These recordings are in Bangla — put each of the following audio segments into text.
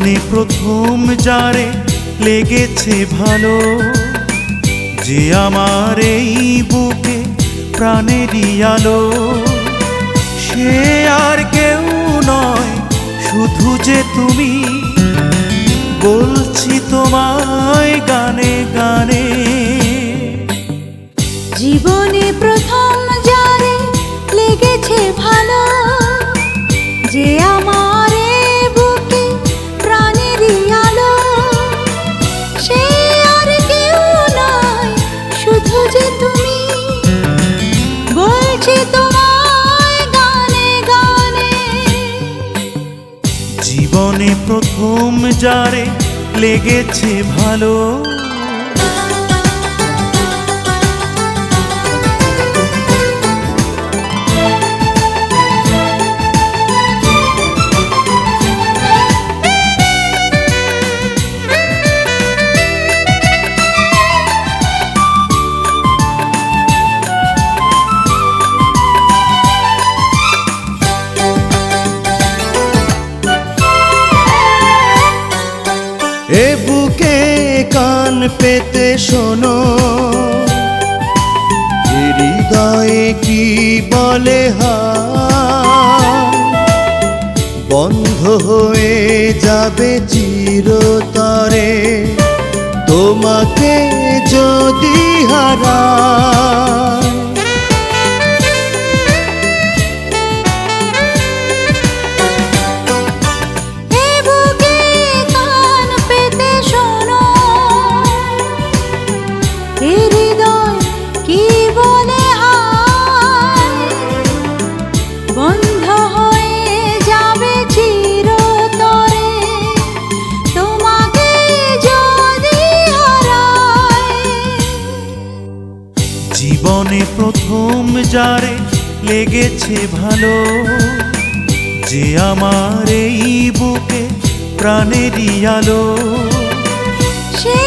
জীবনে প্রথম যারে লেগেছে ভালো, যে আমার এই বুকে প্রাণেরই আলো, সে আর কেউ নয় শুধু যে তুমি, বলছি তোমায় গানে গানে। জীবনে প্রথম যারে লেগেছে ভালো, যে আমার এই বুকে প্রাণেরই আলো, সে আর কেউ নয় শুধু যে তুমি, বলছি তোমায় গানে গানে। জীবনে প্রথম যারে লেগেছে ভালো। এ বুকে কান পেতে শোনো, হৃদয়ে কি বলে হায়, বন্ধ হয়ে যাবে চিরতরে তোমাকে যদি হারায়। জীবনে প্রথম যারে লেগেছে ভালো, যে আমার এই বুকে প্রাণেরই আলো, সে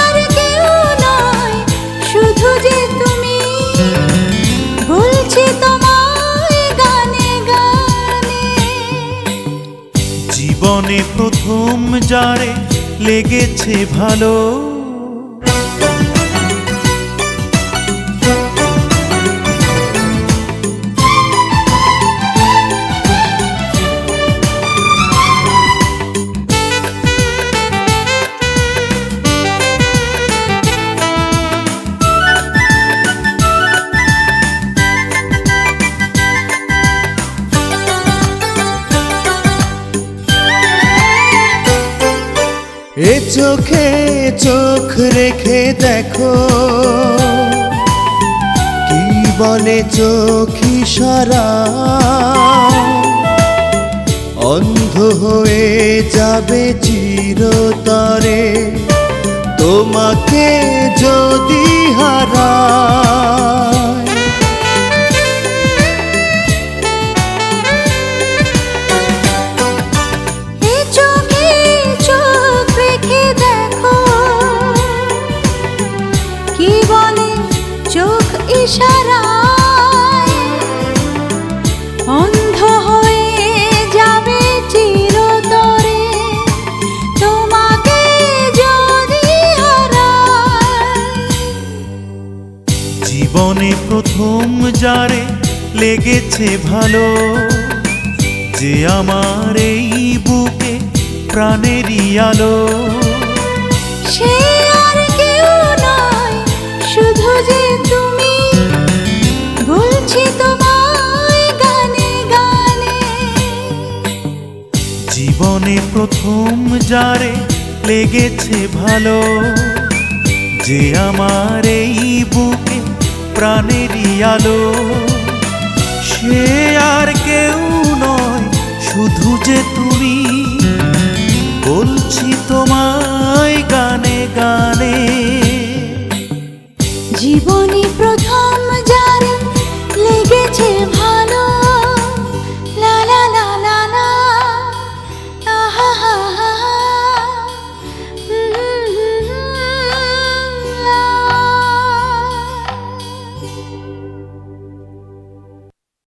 আর কেউ নয় শুধু যে তুমি, বলছি তোমায় গানে গানে। জীবনে প্রথম যারে লেগেছে ভালো। এ চোখে চোখ রেখে দেখো, কি বলে চোখ ইশারা, অন্ধ হয়ে যাবে চিরতরে তোমাকে যদি হারায়। ইশারায় অন্ধ হয়ে যাবে চিরতরে তোমাকে যদি হারায়। জীবনে প্রথম যারে লেগেছে ভালো, যে আমার এই বুকে প্রাণেরই আলো, সে আর কেউ নয় শুধু যে তুমি, বলছি তোমায় গানে গানে। জীবনে প্রথম যারে লেগেছে ভালো, যে আমার এই বুকে প্রাণেরই আলো, সে আর কেউ নয় শুধু যে তুমি, বলছি তোমায়